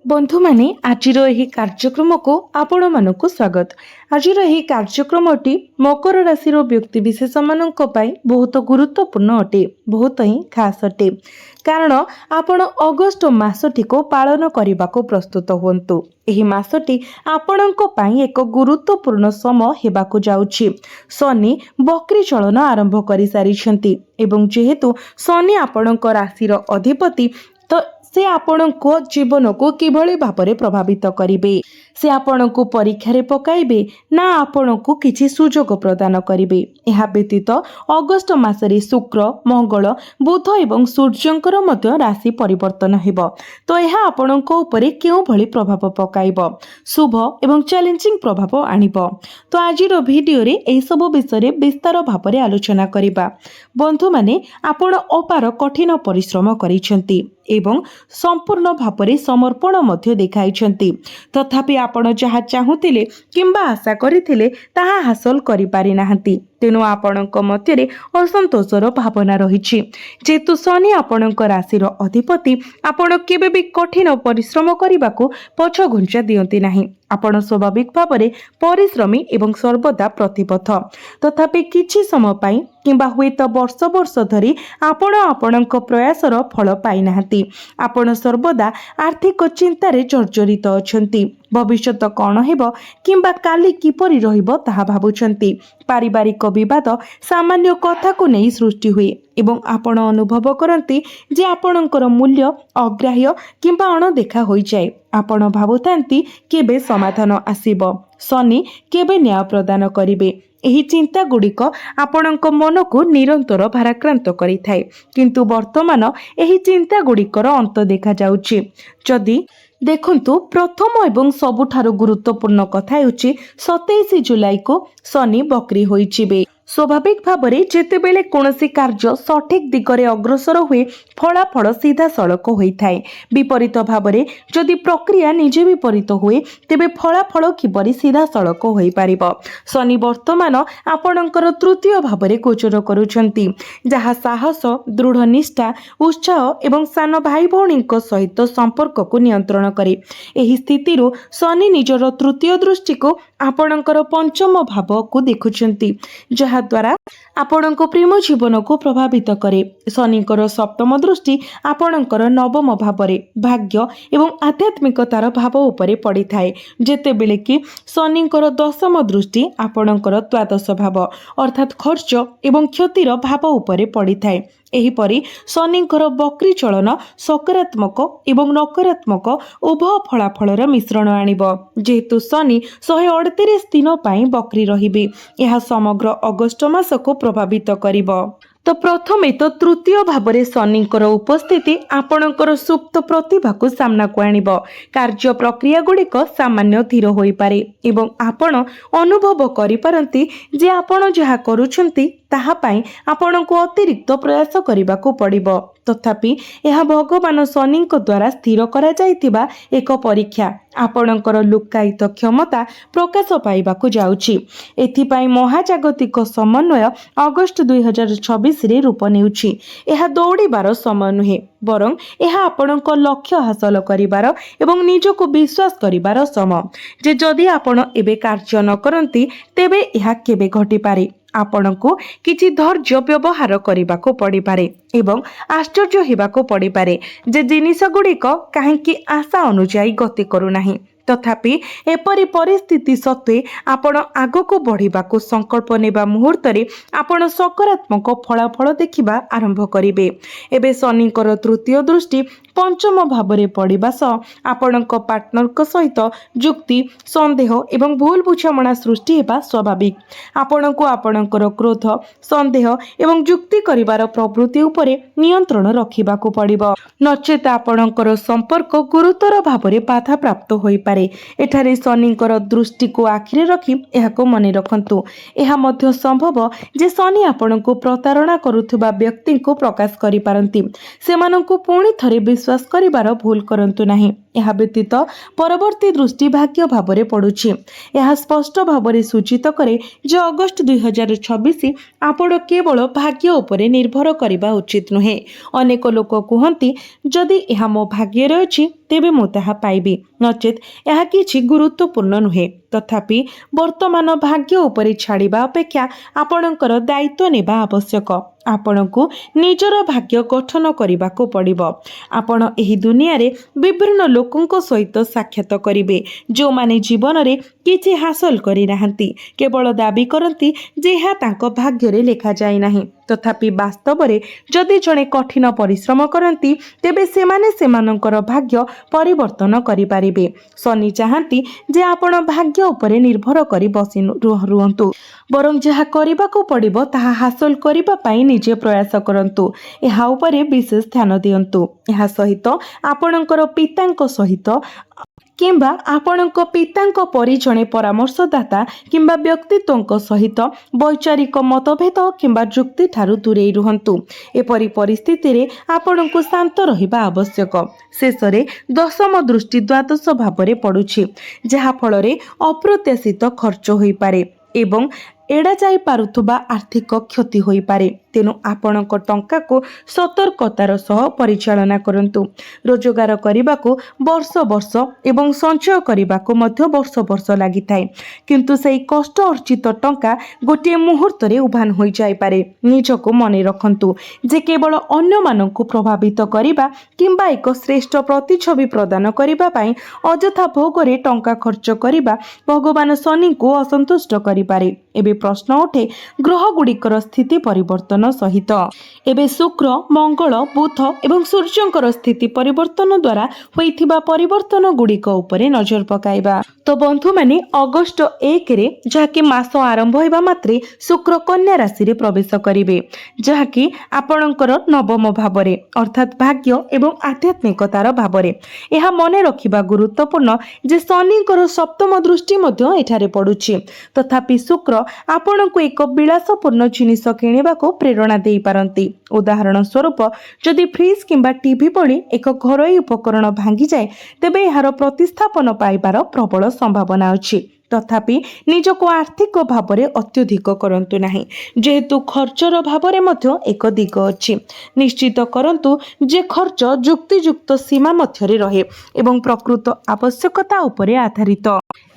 बंधु माने आजिर एही कार्यक्रम को आपण मानकु स्वागत। आजिर एही कार्यक्रमटी मकर राशि व्यक्ति विशेष मानक पई बहुत गुरुत्वपूर्ण अटे, बहुत ही खास अटे। कारण आपण अगस्त मासटी को पालन करने को प्रस्तुत हुंतु। एही मासटी आपणको पई एक गुरुत्वपूर्ण समय हेबाकु जाउछि। शनि बकरी चलन आरंभ करि सारिछंती एवं जेहेतु शनि आपणको राशि अधिपति तो से आपणको जीवन को किभଳି भाବରେ प्रभावित करिवे, से आपणको परीक्षा पकाइबे ना आपणको किछि सुजोग प्रदान करिवे। एहा व्यतीत अगस्त मासरे शुक्र मंगल बुध एवं सूर्यंकर मध्य राशि परिवर्तन हेबो। तो एहा आपणको उपरे केउ भଳି प्रभाव पकाइबो, शुभ एवं चैलेंजिंग प्रभाव आनिबो। तो आजिर वीडियो रे एही सब विषय विस्तार भाବରେ आलोचना करिबा। बंधु माने आपण अपार कठिन परिश्रम करिसेंती एवं संपूर्ण भाବରେ समर्पण मध्य देखाइछंती, तथापि आपण जहा चाहुतिले किंबा आशा करिथिले ताहा हासिल करि पारि नाहंती। तेणु आपणक मध्यरे असंतोषर भावना रहिछि। जेतु शनि आपणक राशिर अधिपति, आपण केबे भी कठिन परिश्रम करबाकू पछ घुंचा दियंती नाही। आपण स्वाभाविक भावरे परिश्रमी एवं सर्वदा प्रतिबद्ध। तथापि किछि समय पाई किंबा हुएत वर्ष वर्ष धरी आपण आपणक प्रयासर फल पाई नाहंती। आपण सर्वदा आर्थिक चिंतारे जर्जरित अछंती। भविष्यत कौन हेबो किंबा काली किपरि रहिबो ताहा भाबुछंती। पारिवारिक विवाद सामान्य कथा को नहीं सृष्टि हुए एवं आपण अनुभव करती जे आपणकर मूल्य अग्राह्य किंबा अणदेखा होई जाए। आपण भाबुथांती केबे समाधान आसीबो, शनि केबे न्याय प्रदान करिवे। एही चिंता गुड़िक आपणक मन को निरंतर भाराक्रांत करिथाए, किंतु वर्तमान एही चिंता गुड़िकर अंत देखा जाउछि। जदि देखंतु प्रथम एवं सबुठारु गुरुत्वपूर्ण कथा हेउछि 27 जुलाई को शनि बकरी होइछिबे। स्वाभाविक भावरे जेतेबेले कोनोसी कार्य सठिक दिगरे अग्रसर हुए फलाफल सीधा सड़क होइथाए। विपरीत भावरे जदि प्रक्रिया निजे विपरीत हुए तेबे फलाफल किपरि सीधा सड़क होई पारिबो। शनि वर्तमान आपणकर तृतीय भावरे गोचर करूछंती, जहा साहस दृढ़ निष्ठा उत्साह एवं सान भाई भौणीक सहित संपर्क को नियंत्रण करे। एही स्थितिरु शनि निजर तृतीय दृष्टि को आपणकर पंचम भाव को देखुछंती, जहा द्वारा आपणको प्रेम जीवन को प्रभावित करे। शनिकर सप्तम दृष्टि आपणकर नवम भावरे भाग्य एवं आध्यात्मिकतार भाव उपरे पड़ी थाए, जेतेबेले कि शनिकर दशम दृष्टि आपणकर द्वादश भाव अर्थात खर्च एवं क्षतिर भाव उपरे पड़ी थाए। एहीपरि शनिकर बकरी चलन सकारात्मक एवं नकारात्मक उभय फलाफलर मिश्रण आनिब। जेहेतु शनि 138 दिन पाई बकरी रहिबे, यह समग्र अगस्त मास को प्रभावित करिब। तो प्रथमे तो तृतीय भावरे शनिकर उपस्थिति आपणकर सुप्त प्रतिभा को सामना को आनिब। कार्य प्रक्रिया गुड़िक सामान्य धीर होई पारे एवं आपण अनुभव करि पारंती जे आपण जहा करूछंती ताहा पाई आपणको अतिरिक्त प्रयास करिबा को पड़िबो। तथापि यह भगवान शनिक द्वारा स्थिर करा जाइतिबा एक परीक्षा। आपणकर लुकायित क्षमता प्रकाश पाइबाकू जाउछि। एथिपाई महाजागतिक समन्वय अगस्त 2026 रे रूप नेउछि। यह दौड़ीबार समय नुहे, बरं यह आपणक लक्ष्य हासिल करिबार एवं निजको विश्वास करिबार समय। जे जदि आपण एबे कार्य न करंती तेबे यह केबे घटी पारे। आपणको किछि धैर्य व्यवहार करिबाको पड़ी पारे एवं आश्चर्य हेबाको पड़ी पारे जे जिनिस गुड़िक काहेकि आशा अनुଯାयी गति करू नाही। तथापि एपरी परिस्थिति सत्वे आपण आगको बढ़िबाको संकल्प नेबा मुहूर्त रे आपण सकारात्मक फलाफल देखिबा आरंभ करिवे। एबे शनिकर तृतीय दृष्टि पंचम भावरे पड़िबा सह आपणक पार्टनरक सहित जुक्ति संदेह एवं भूल बुझामणा सृष्टि हेबा स्वाभाविक। आपणको आपणकर क्रोध संदेह एवं जुक्ति करिबार प्रवृत्ति उपरे नियंत्रण रखिबाको पड़िबो, नचेत आपणकर संपर्क गुरुतर भावरे बाधा प्राप्त होई पारे। ହୋଇପାରେ। ଏଠାରେ ଶନିଙ୍କର ଦୃଷ୍ଟିକୁ ଆଖିରେ ରଖି ଏହାକୁ ମନେ ରଖନ୍ତୁ। ଏହା ମଧ୍ୟ ସମ୍ଭବ ଯେ ଶନି ଆପଣଙ୍କୁ ପ୍ରତାରଣା କରୁଥିବା ବ୍ୟକ୍ତିଙ୍କୁ ପ୍ରକାଶ କରିପାରନ୍ତି। ସେମାନଙ୍କୁ ପୁଣି ଥରେ ବିଶ୍ୱାସ କରିବାର ଭୁଲ କରନ୍ତୁ ନାହିଁ। ଏହା ବ୍ୟତୀତ ପରବର୍ତ୍ତୀ ଦୃଷ୍ଟି ଭାଗ୍ୟ ଭାବରେ ପଡୁଛି। ଏହା ସ୍ପଷ୍ଟ ଭାବରେ ସୂଚିତ କରେ ଯେ ଅଗଷ୍ଟ 2026 ଆପଣ କେବଳ ଭାଗ୍ୟ ଉପରେ ନିର୍ଭର କରିବା ଉଚିତ ନୁହେଁ। ଅନେକ ଲୋକ କୁହନ୍ତି, ଯଦି ଏହା ମୋ ଭାଗ୍ୟରେ ଅଛି ତେବେ ମୁଁ ତାହା ପାଇବି, ନଚେତ୍ ଏହା କିଛି ଗୁରୁତ୍ୱପୂର୍ଣ୍ଣ ନୁହେଁ। ତଥାପି ବର୍ତ୍ତମାନ ଭାଗ୍ୟ ଉପରେ ଛାଡ଼ିବା ଅପେକ୍ଷା ଆପଣଙ୍କର ଦାୟିତ୍ୱ ନେବା ଆବଶ୍ୟକ। ଆପଣଙ୍କୁ ନିଜର ଭାଗ୍ୟ ଗଠନ କରିବାକୁ ପଡ଼ିବ। ଆପଣ ଏହି ଦୁନିଆରେ ବିଭିନ୍ନ ଲୋକଙ୍କ ସହିତ ସାକ୍ଷାତ କରିବେ, ଯେଉଁମାନେ ଜୀବନରେ କିଛି ହାସଲ କରିନାହାନ୍ତି। କେବଳ ଦାବି କରନ୍ତି ଯେ ଏହା ତାଙ୍କ ଭାଗ୍ୟରେ ଲେଖାଯାଇ ନାହିଁ। ତଥାପି ବାସ୍ତବରେ ଯଦି ଜଣେ କଠିନ ପରିଶ୍ରମ କରନ୍ତି ତେବେ ସେମାନେ ସେମାନଙ୍କର ଭାଗ୍ୟ ପରିବର୍ତ୍ତନ କରିପାରିବେ। ଶନି ଚାହାନ୍ତି ଯେ ଆପଣ ଭାଗ୍ୟ ଉପରେ ନିର୍ଭର କରି ବସି ରୁହନ୍ତୁ, ବରଂ ଯାହା କରିବାକୁ ପଡ଼ିବ ତାହା ହାସଲ କରିବା ପାଇଁ ନିଜେ ପ୍ରୟାସ କରନ୍ତୁ। ଏହା ଉପରେ ବିଶେଷ ଧ୍ୟାନ ଦିଅନ୍ତୁ। ଏହା ସହିତ ଆପଣଙ୍କର ପିତାଙ୍କ ସହିତ କିମ୍ବା ଆପଣଙ୍କ ପିତାଙ୍କ ପରି ଜଣେ ପରାମର୍ଶଦାତା କିମ୍ବା ବ୍ୟକ୍ତିତ୍ୱଙ୍କ ସହିତ ବୈଚାରିକ ମତଭେଦ କିମ୍ବା ଯୁକ୍ତି ଠାରୁ ଦୂରେଇ ରୁହନ୍ତୁ। ଏପରି ପରିସ୍ଥିତିରେ ଆପଣଙ୍କୁ ଶାନ୍ତ ରହିବା ଆବଶ୍ୟକ। ଶେଷରେ ଦଶମ ଦୃଷ୍ଟି ଦ୍ୱାଦଶ ଭାବରେ ପଡୁଛି, ଯାହାଫଳରେ ଅପ୍ରତ୍ୟାଶିତ ଖର୍ଚ୍ଚ ହୋଇପାରେ ଏବଂ ଏଡ଼ାଯାଇ ପାରୁଥିବା ଆର୍ଥିକ କ୍ଷତି ହୋଇପାରେ। ତେଣୁ ଆପଣଙ୍କ ଟଙ୍କାକୁ ସତର୍କତାର ସହ ପରିଚାଳନା କରନ୍ତୁ। ରୋଜଗାର କରିବାକୁ ବର୍ଷ ବର୍ଷ ଏବଂ ସଞ୍ଚୟ କରିବାକୁ ମଧ୍ୟ ବର୍ଷ ବର୍ଷ ଲାଗିଥାଏ, କିନ୍ତୁ ସେହି କଷ୍ଟ ଅର୍ଜିତ ଟଙ୍କା ଗୋଟିଏ ମୁହୂର୍ତ୍ତରେ ଉଭାନ ହୋଇଯାଇପାରେ। ନିଜକୁ ମନେ ରଖନ୍ତୁ ଯେ କେବଳ ଅନ୍ୟମାନଙ୍କୁ ପ୍ରଭାବିତ କରିବା କିମ୍ବା ଏକ ଶ୍ରେଷ୍ଠ ପ୍ରତିଛବି ପ୍ରଦାନ କରିବା ପାଇଁ ଅଯଥା ଭୋଗରେ ଟଙ୍କା ଖର୍ଚ୍ଚ କରିବା ଭଗବାନ ଶନିଙ୍କୁ ଅସନ୍ତୁଷ୍ଟ କରିପାରେ। ଏବେ ପ୍ରଶ୍ନ ଉଠେ ଗ୍ରହଗୁଡ଼ିକର ସ୍ଥିତି ପରିବର୍ତ୍ତନ ସହିତ। ଏବେ ଶୁକ୍ର, ମଙ୍ଗଳ, ବୁଧ ଏବଂ ସୂର୍ଯ୍ୟଙ୍କର ସ୍ଥିତି ପରିବର୍ତ୍ତନ ଦ୍ୱାରା ହୋଇଥିବା ପରିବର୍ତ୍ତନ ଗୁଡ଼ିକ ଉପରେ ନଜର ପକାଇବା। ତ ବନ୍ଧୁମାନେ, ଅଗଷ୍ଟ 1ରେ ଯାହାକି ମାସ ଆରମ୍ଭ ହେବା ମାତ୍ରେ ଶୁକ୍ର କନ୍ୟା ରାଶିରେ ପ୍ରବେଶ କରିବେ, ଯାହାକି ଆପଣଙ୍କର ନବମ ଭାବରେ ଅର୍ଥାତ୍ ଭାଗ୍ୟ ଏବଂ ଆଧ୍ୟାତ୍ମିକତାର ଭାବରେ। ଏହା ମନେ ରଖିବା ଗୁରୁତ୍ୱପୂର୍ଣ୍ଣ ଯେ ଶନିଙ୍କର ସପ୍ତମ ଦୃଷ୍ଟି ମଧ୍ୟ ଏଠାରେ ପଡୁଛି। ତଥାପି ଶୁକ୍ର ଆପଣଙ୍କୁ ଏକ ବିଳାସପୂର୍ଣ୍ଣ ଜିନିଷ କିଣିବାକୁ ପ୍ରେରଣା ଦେଇପାରନ୍ତି। ଉଦାହରଣ ସ୍ୱରୂପ, ଯଦି ଫ୍ରିଜ୍ କିମ୍ବା ଟିଭି ଭଳି ଏକ ଘରୋଇ ଉପକରଣ ଭାଙ୍ଗିଯାଏ ତେବେ ଏହାର ପ୍ରତିସ୍ଥାପନ ପାଇବାର ପ୍ରବଳ ସମ୍ଭାବନା ଅଛି। ତଥାପି ନିଜକୁ ଆର୍ଥିକ ଭାବରେ ଅତ୍ୟଧିକ କରନ୍ତୁ ନାହିଁ, ଯେହେତୁ ଖର୍ଚ୍ଚର ଭାବରେ ମଧ୍ୟ ଏକ ଦିଗ ଅଛି। ନିଶ୍ଚିତ କରନ୍ତୁ ଯେ ଖର୍ଚ୍ଚ ଯୁକ୍ତିଯୁକ୍ତ ସୀମା ମଧ୍ୟରେ ରହେ ଏବଂ ପ୍ରକୃତ ଆବଶ୍ୟକତା ଉପରେ ଆଧାରିତ।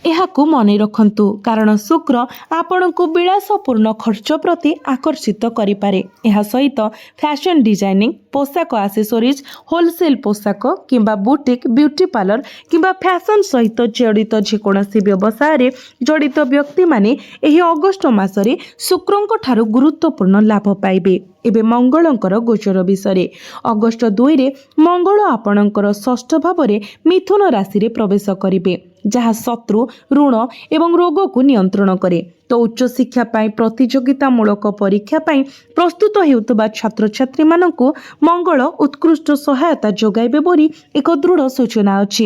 ଏହାକୁ ମନେ ରଖନ୍ତୁ, କାରଣ ଶୁକ୍ର ଆପଣଙ୍କୁ ବିଳାସପୂର୍ଣ୍ଣ ଖର୍ଚ୍ଚ ପ୍ରତି ଆକର୍ଷିତ କରିପାରେ। ଏହା ସହିତ ଫ୍ୟାଶନ ଡିଜାଇନିଂ, ପୋଷାକ ଆସେସରିଜ୍, ହୋଲସେଲ ପୋଷାକ କିମ୍ବା ବୁଟିକ୍, ବ୍ୟୁଟି ପାର୍ଲର କିମ୍ବା ଫ୍ୟାଶନ ସହିତ ଜଡ଼ିତ ଯେକୌଣସି ବ୍ୟବସାୟରେ ଜଡ଼ିତ ବ୍ୟକ୍ତିମାନେ ଏହି ଅଗଷ୍ଟ ମାସରେ ଶୁକ୍ରଙ୍କ ଠାରୁ ଗୁରୁତ୍ୱପୂର୍ଣ୍ଣ ଲାଭ ପାଇବେ। ଏବେ ମଙ୍ଗଳଙ୍କର ଗୋଚର ବିଷୟରେ। ଅଗଷ୍ଟ 2ରେ ମଙ୍ଗଳ ଆପଣଙ୍କର ଷଷ୍ଠ ଭାବରେ ମିଥୁନ ରାଶିରେ ପ୍ରବେଶ କରିବେ, ଯାହା ଶତ୍ରୁ, ଋଣ ଏବଂ ରୋଗକୁ ନିୟନ୍ତ୍ରଣ କରେ। ତ ଉଚ୍ଚଶିକ୍ଷା ପାଇଁ ପ୍ରତିଯୋଗିତାମୂଳକ ପରୀକ୍ଷା ପାଇଁ ପ୍ରସ୍ତୁତ ହେଉଥିବା ଛାତ୍ରଛାତ୍ରୀମାନଙ୍କୁ ମଙ୍ଗଳ ଉତ୍କୃଷ୍ଟ ସହାୟତା ଯୋଗାଇବେ ବୋଲି ଏକ ଦୃଢ଼ ସୂଚନା ଅଛି।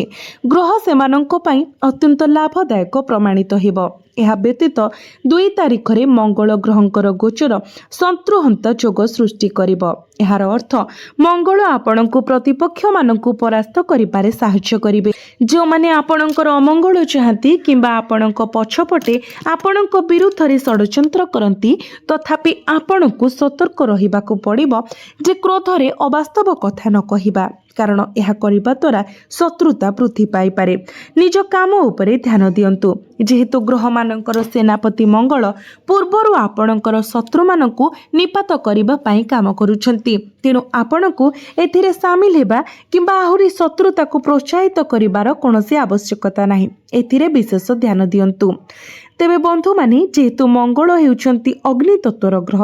ଗ୍ରହ ସେମାନଙ୍କ ପାଇଁ ଅତ୍ୟନ୍ତ ଲାଭଦାୟକ ପ୍ରମାଣିତ ହେବ। ଏହା ବ୍ୟତୀତ 2 ତାରିଖରେ ମଙ୍ଗଳ ଗ୍ରହଙ୍କର ଗୋଚର ଶତ୍ରୁହନ୍ତା ଯୋଗ ସୃଷ୍ଟି କରିବ। ଏହାର ଅର୍ଥ ମଙ୍ଗଳ ଆପଣଙ୍କୁ ପ୍ରତିପକ୍ଷମାନଙ୍କୁ ପରାସ୍ତ କରିବାରେ ସାହାଯ୍ୟ କରିବେ। ଯେଉଁମାନେ ଆପଣଙ୍କର ଅମଙ୍ଗଳ ଚାହାନ୍ତି କିମ୍ବା ଆପଣଙ୍କ ପଛପଟେ ଆପଣଙ୍କ ବିରୁଦ୍ଧରେ ଷଡ଼ଯନ୍ତ୍ର କରନ୍ତି, ତଥାପି ଆପଣଙ୍କୁ ସତର୍କ ରହିବାକୁ ପଡ଼ିବ ଯେ କ୍ରୋଧରେ ଅବାସ୍ତବ କଥା ନ କହିବା, କାରଣ ଏହା କରିବା ଦ୍ୱାରା ଶତ୍ରୁତା ବୃଦ୍ଧି ପାଇପାରେ। ନିଜ କାମ ଉପରେ ଧ୍ୟାନ ଦିଅନ୍ତୁ, ଯେହେତୁ ଗ୍ରହମାନଙ୍କର ସେନାପତି ମଙ୍ଗଳ ପୂର୍ବରୁ ଆପଣଙ୍କର ଶତ୍ରୁମାନଙ୍କୁ ନିପାତ କରିବା ପାଇଁ କାମ କରୁଛନ୍ତି। ତେଣୁ ଆପଣଙ୍କୁ ଏଥିରେ ସାମିଲ ହେବା କିମ୍ବା ଆହୁରି ଶତ୍ରୁତାକୁ ପ୍ରୋତ୍ସାହିତ କରିବାର କୌଣସି ଆବଶ୍ୟକତା ନାହିଁ। ଏଥିରେ ବିଶେଷ ଧ୍ୟାନ ଦିଅନ୍ତୁ। ତେବେ ବନ୍ଧୁମାନେ, ଯେହେତୁ ମଙ୍ଗଳ ହେଉଛନ୍ତି ଅଗ୍ନି ତତ୍ତ୍ୱର ଗ୍ରହ,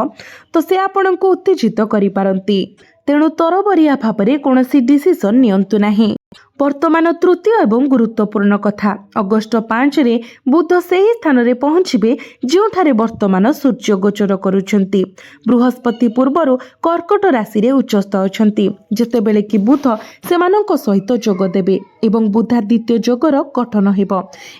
ତ ସେ ଆପଣଙ୍କୁ ଉତ୍ତେଜିତ କରିପାରନ୍ତି। ତେଣୁ ତରବରିଆ ଭାବରେ କୌଣସି ଡିସିସନ୍ ନିଅନ୍ତୁ ନାହିଁ। ବର୍ତ୍ତମାନ ତୃତୀୟ ଏବଂ ଗୁରୁତ୍ୱପୂର୍ଣ୍ଣ କଥା ଅଗଷ୍ଟ 5ରେ ବୁଧ ସେହି ସ୍ଥାନରେ ପହଞ୍ଚିବେ ଯେଉଁଠାରେ ବର୍ତ୍ତମାନ ସୂର୍ଯ୍ୟ ଗୋଚର କରୁଛନ୍ତି। ବୃହସ୍ପତି ପୂର୍ବରୁ କର୍କଟ ରାଶିରେ ଉଚ୍ଚସ୍ଥ ଅଛନ୍ତି, ଯେତେବେଳେ କି ବୁଧ ସେମାନଙ୍କ ସହିତ ଯୋଗ ଦେବେ ଏବଂ ବୁଧାଦିତ୍ୟ ଯୋଗର ଗଠନ ହେବ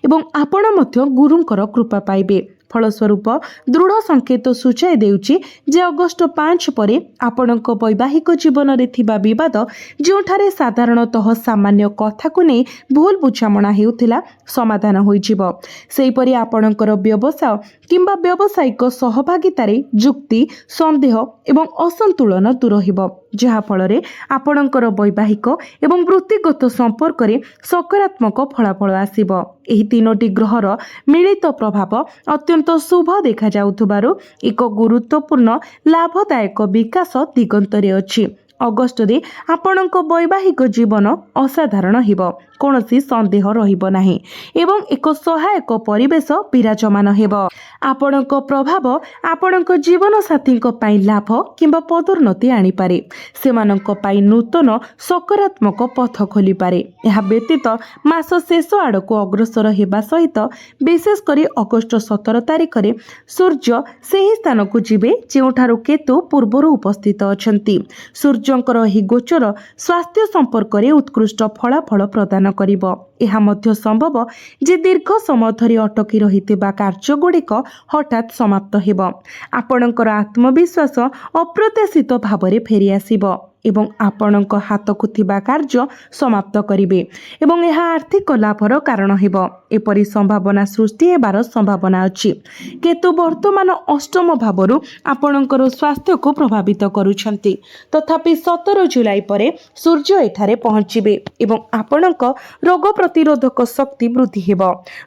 ଏବଂ ଆପଣ ମଧ୍ୟ ଗୁରୁଙ୍କର କୃପା ପାଇବେ। ଫଳସ୍ୱରୂପ ଦୃଢ଼ ସଂକେତ ସୂଚାଇ ଦେଉଛି ଯେ ଅଗଷ୍ଟ 5 ପରେ ଆପଣଙ୍କ ବୈବାହିକ ଜୀବନରେ ଥିବା ବିବାଦ, ଯେଉଁଠାରେ ସାଧାରଣତଃ ସାମାନ୍ୟ କଥାକୁ ନେଇ ଭୁଲ ବୁଝାମଣା ହେଉଥିଲା, ସମାଧାନ ହୋଇଯିବ। ସେହିପରି ଆପଣଙ୍କର ବ୍ୟବସାୟ କିମ୍ବା ବ୍ୟବସାୟିକ ସହଭାଗିତାରେ ଯୁକ୍ତି, ସନ୍ଦେହ ଏବଂ ଅସନ୍ତୁଳନ ଦୂର ହେବ, ଯାହାଫଳରେ ଆପଣଙ୍କର ବୈବାହିକ ଏବଂ ବୃତ୍ତିଗତ ସମ୍ପର୍କରେ ସକାରାତ୍ମକ ଫଳାଫଳ ଆସିବ। ଏହି ତିନୋଟି ଗ୍ରହର ମିଳିତ ପ୍ରଭାବ ଅତ୍ୟନ୍ତ ଶୁଭ ଦେଖାଯାଉଥିବାରୁ ଏକ ଗୁରୁତ୍ୱପୂର୍ଣ୍ଣ ଲାଭଦାୟକ ବିକାଶ ଦିଗନ୍ତରେ ଅଛି। ଅଗଷ୍ଟରେ ଆପଣଙ୍କ ବୈବାହିକ ଜୀବନ ଅସାଧାରଣ ହେବ, କୌଣସି ସନ୍ଦେହ ରହିବ ନାହିଁ ଏବଂ ଏକ ସହାୟକ ପରିବେଶ ବିରାଜମାନ ହେବ। ଆପଣଙ୍କ ପ୍ରଭାବ ଆପଣଙ୍କ ଜୀବନସାଥୀଙ୍କ ପାଇଁ ଲାଭ କିମ୍ବା ପଦୋନ୍ନତି ଆଣିପାରେ। ସେମାନଙ୍କ ପାଇଁ ନୂତନ ସକାରାତ୍ମକ ପଥ ଖୋଲିପାରେ। ଏହା ବ୍ୟତୀତ ମାସ ଶେଷ ଆଡ଼କୁ ଅଗ୍ରସର ହେବା ସହିତ ବିଶେଷ କରି ଅଗଷ୍ଟ 17 ତାରିଖରେ ସୂର୍ଯ୍ୟ ସେହି ସ୍ଥାନକୁ ଯିବେ ଯେଉଁଠାରୁ କେତୁ ପୂର୍ବରୁ ଉପସ୍ଥିତ ଅଛନ୍ତି। ସୂର୍ଯ୍ୟଙ୍କର ଏହି ଗୋଚର ସ୍ୱାସ୍ଥ୍ୟ ସମ୍ପର୍କରେ ଉତ୍କୃଷ୍ଟ ଫଳାଫଳ ପ୍ରଦାନ କରିବ। ଏହା ମଧ୍ୟ ସମ୍ଭବ ଯେ ଦୀର୍ଘ ସମୟ ଧରି ଅଟକି ରହିଥିବା କାର୍ଯ୍ୟଗୁଡ଼ିକ ହଠାତ୍ ସମାପ୍ତ ହେବ। ଆପଣଙ୍କର ଆତ୍ମବିଶ୍ୱାସ ଅପ୍ରତ୍ୟାଶିତ ଭାବରେ ଫେରିଆସିବ ଏବଂ ଆପଣଙ୍କ ହାତକୁ ଥିବା କାର୍ଯ୍ୟ ସମାପ୍ତ କରିବେ ଏବଂ ଏହା ଆର୍ଥିକ ଲାଭର କାରଣ ହେବ। ଏପରି ସମ୍ଭାବନା ସୃଷ୍ଟି ହେବାର ସମ୍ଭାବନା ଅଛି। କେତୁ ବର୍ତ୍ତମାନ ଅଷ୍ଟମ ଭାବରୁ ଆପଣଙ୍କର ସ୍ୱାସ୍ଥ୍ୟକୁ ପ୍ରଭାବିତ କରୁଛନ୍ତି। ତଥାପି 17 ଜୁଲାଇ ପରେ ସୂର୍ଯ୍ୟ ଏଠାରେ ପହଞ୍ଚିବେ ଏବଂ ଆପଣଙ୍କ ରୋଗ ପ୍ରତିରୋଧକ ଶକ୍ତି ବୃଦ୍ଧି ହେବ।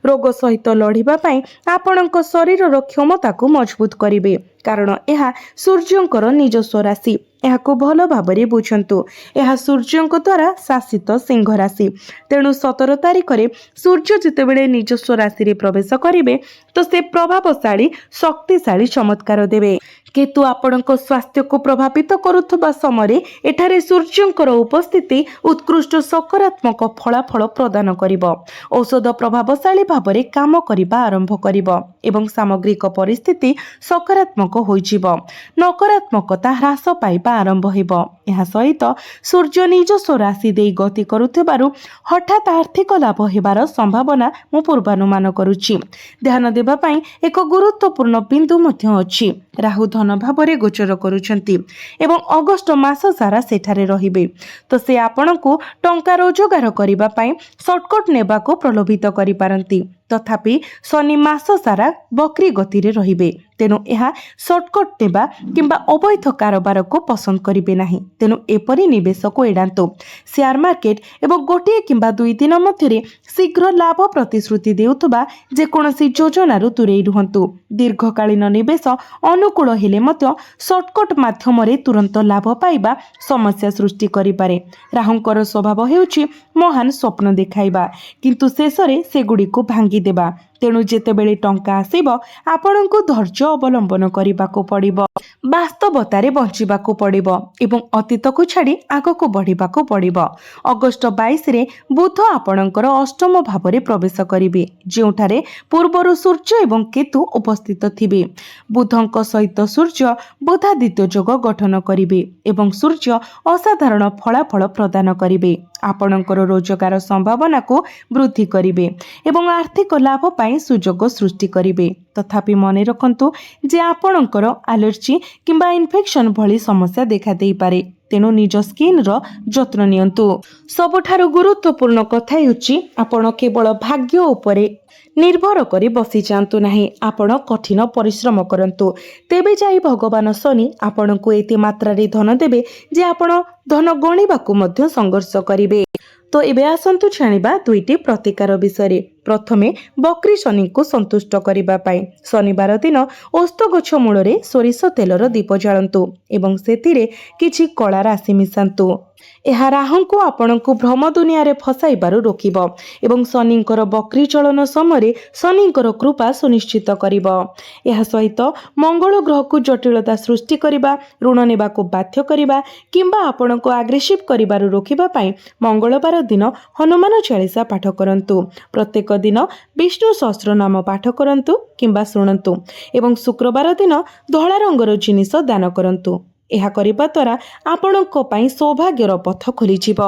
ରୋଗ ସହିତ ଲଢ଼ିବା ପାଇଁ ଆପଣଙ୍କ ଶରୀରର କ୍ଷମତାକୁ ମଜବୁତ କରିବେ, କାରଣ ଏହା ସୂର୍ଯ୍ୟଙ୍କର ନିଜସ୍ୱ ରାଶି। ଏହାକୁ ଭଲ ଭାବରେ ବୁଝନ୍ତୁ। ଏହା ସୂର୍ଯ୍ୟଙ୍କ ଦ୍ୱାରା ଶାସିତ ସିଂହ ରାଶି। ତେଣୁ 17 ତାରିଖରେ ସୂର୍ଯ୍ୟ ଯେତେବେଳେ ନିଜସ୍ୱ ରାଶିରେ ପ୍ରବେଶ କରିବେ, ତ ସେ ପ୍ରଭାବଶାଳୀ ଶକ୍ତିଶାଳୀ ଚମତ୍କାର ଦେବେ। କେତୁ ଆପଣଙ୍କ ସ୍ୱାସ୍ଥ୍ୟକୁ ପ୍ରଭାବିତ କରୁଥିବା ସମୟରେ ଏଠାରେ ସୂର୍ଯ୍ୟଙ୍କର ଉପସ୍ଥିତି ଉତ୍କୃଷ୍ଟ ସକାରାତ୍ମକ ଫଳାଫଳ ପ୍ରଦାନ କରିବ। ଔଷଧ ପ୍ରଭାବଶାଳୀ ଭାବରେ କାମ କରିବା ଆରମ୍ଭ କରିବ ଏବଂ ସାମଗ୍ରିକ ପରିସ୍ଥିତି ସକାରାତ୍ମକ ହୋଇଯିବ। ନକାରାତ୍ମକତା ହ୍ରାସ ପାଇବା ଆରମ୍ଭ ହେବ। ଏହା ସହିତ ସୂର୍ଯ୍ୟ ନିଜସ୍ୱ ରାଶି ଦେଇ ଗତି କରୁଥିବାରୁ ହଠାତ୍ ଆର୍ଥିକ ଲାଭ ହେବାର ସମ୍ଭାବନା ମୁଁ ପୂର୍ବାନୁମାନ କରୁଛି। ଧ୍ୟାନ ଦେବା ପାଇଁ ଏକ ଗୁରୁତ୍ୱପୂର୍ଣ୍ଣ ବିନ୍ଦୁ ମଧ୍ୟ ଅଛି। ରାହୁ ଧନ ଭାବରେ ଗୋଚର କରୁଛନ୍ତି ଏବଂ ଅଗଷ୍ଟ ମାସ ସାରା ସେଠାରେ ରହିବେ। ତ ସେ ଆପଣଙ୍କୁ ଟଙ୍କା ରୋଜଗାର କରିବା ପାଇଁ ସର୍ଟକଟ୍ ନେବାକୁ ପ୍ରଲୋଭିତ କରିପାରନ୍ତି। ତଥାପି ଶନି ମାସ ସାରା ବକ୍ରି ଗତିରେ ରହିବେ, ତେଣୁ ଏହା ସର୍ଟକଟ୍ ନେବା କିମ୍ବା ଅବୈଧ କାରବାରକୁ ପସନ୍ଦ କରିବେ ନାହିଁ। ତେଣୁ ଏପରି ନିବେଶକୁ ଏଡ଼ାନ୍ତୁ। ସେୟାର ମାର୍କେଟ ଏବଂ ଗୋଟିଏ କିମ୍ବା 2 ଦିନ ମଧ୍ୟରେ ଶୀଘ୍ର ଲାଭ ପ୍ରତିଶ୍ରୁତି ଦେଉଥିବା ଯେକୌଣସି ଯୋଜନାରୁ ଦୂରେଇ ରୁହନ୍ତୁ। ଦୀର୍ଘକାଳୀନ ନିବେଶ ଅନୁକୂଳ ହେଲେ ମଧ୍ୟ ସର୍ଟକଟ୍ ମାଧ୍ୟମରେ ତୁରନ୍ତ ଲାଭ ପାଇବା ସମସ୍ୟା ସୃଷ୍ଟି କରିପାରେ। ରାହୁଙ୍କର ସ୍ୱଭାବ ହେଉଛି ମହାନ ସ୍ୱପ୍ନ ଦେଖାଇବା, କିନ୍ତୁ ଶେଷରେ ସେଗୁଡ଼ିକୁ ଭାଙ୍ଗିଦେବା। ତେଣୁ ଯେତେବେଳେ ଟଙ୍କା ଆସିବ, ଆପଣଙ୍କୁ ଧୈର୍ଯ୍ୟ ଅବଲମ୍ବନ କରିବାକୁ ପଡ଼ିବ, ବାସ୍ତବତାରେ ବଞ୍ଚିବାକୁ ପଡ଼ିବ ଏବଂ ଅତୀତକୁ ଛାଡ଼ି ଆଗକୁ ବଢ଼ିବାକୁ ପଡ଼ିବ। ଅଗଷ୍ଟ 22ରେ ବୁଧ ଆପଣଙ୍କର ଅଷ୍ଟମ ଭାବରେ ପ୍ରବେଶ କରିବେ, ଯେଉଁଠାରେ ପୂର୍ବରୁ ସୂର୍ଯ୍ୟ ଏବଂ କେତୁ ଉପସ୍ଥିତ ଥିବେ। ବୁଧଙ୍କ ସହିତ ସୂର୍ଯ୍ୟ ବୁଧାଦିତ୍ୟ ଯୋଗ ଗଠନ କରିବେ ଏବଂ ସୂର୍ଯ୍ୟ ଅସାଧାରଣ ଫଳାଫଳ ପ୍ରଦାନ କରିବେ। ଆପଣଙ୍କର ରୋଜଗାର ସମ୍ଭାବନାକୁ ବୃଦ୍ଧି କରିବେ ଏବଂ ଆର୍ଥିକ ଲାଭ ପାଇଁ ସୁଯୋଗ ସୃଷ୍ଟି କରିବେ। ତଥାପି ମନେ ରଖନ୍ତୁ ଯେ ଆପଣଙ୍କର ଆଲର୍ଜି କିମ୍ବା ଇନଫେକ୍ସନ ଭଳି ସମସ୍ୟା ଦେଖାଦେଇପାରେ, ତେଣୁ ନିଜ ସ୍କିନ୍ର ଯତ୍ନ ନିଅନ୍ତୁ। ସବୁଠାରୁ ଗୁରୁତ୍ୱପୂର୍ଣ୍ଣ କଥା ହେଉଛି ଆପଣ କେବଳ ଭାଗ୍ୟ ଉପରେ ନିର୍ଭର କରି ବସିଯାଆନ୍ତୁ ନାହିଁ, ଆପଣ କଠିନ ପରିଶ୍ରମ କରନ୍ତୁ। ତେବେ ଯାଇ ଭଗବାନ ଶନି ଆପଣଙ୍କୁ ଏତେ ମାତ୍ରାରେ ଧନ ଦେବେ ଯେ ଆପଣ ଧନ ଗଣିବାକୁ ମଧ୍ୟ ସଂଘର୍ଷ କରିବେ। ତ ଏବେ ଆସନ୍ତୁ ଜାଣିବା 2ଟି ପ୍ରତିକାର ବିଷୟରେ। ପ୍ରଥମେ ବକ୍ରି ଶନିଙ୍କୁ ସନ୍ତୁଷ୍ଟ କରିବା ପାଇଁ ଶନିବାର ଦିନ ଓସ୍ତ ଗଛ ମୂଳରେ ସୋରିଷ ତେଲର ଦୀପ ଜାଳନ୍ତୁ ଏବଂ ସେଥିରେ କିଛି କଳା ରାଶି ମିଶାନ୍ତୁ। ଏହା ରାହୁଙ୍କୁ ଆପଣଙ୍କୁ ଭ୍ରମ ଦୁନିଆରେ ଫସାଇବାରୁ ରୋକିବ ଏବଂ ଶନିଙ୍କର ବକ୍ରି ଚଳନ ସମୟରେ ଶନିଙ୍କର କୃପା ସୁନିଶ୍ଚିତ କରିବ। ଏହା ସହିତ ମଙ୍ଗଳ ଗ୍ରହକୁ ଜଟିଳତା ସୃଷ୍ଟି କରିବା, ଋଣ ନେବାକୁ ବାଧ୍ୟ କରିବା କିମ୍ବା ଆପଣଙ୍କୁ ଆଗ୍ରେସିଭ୍ କରିବାରୁ ରୋକିବା ପାଇଁ ମଙ୍ଗଳବାର ଦିନ ହନୁମାନ ଚାଳିଶା ପାଠ କରନ୍ତୁ। ପ୍ରତ୍ୟେକ ଦିନ ବିଷ୍ଣୁ ସହସ୍ରନାମ ପାଠ କରନ୍ତୁ କିମ୍ବା ଶୁଣନ୍ତୁ ଏବଂ ଶୁକ୍ରବାର ଦିନ ଧଳା ରଙ୍ଗର ଜିନିଷ ଦାନ କରନ୍ତୁ। ଏହା କରିବା ଦ୍ୱାରା ଆପଣଙ୍କ ପାଇଁ ସୌଭାଗ୍ୟର ପଥ ଖୋଲିଯିବ।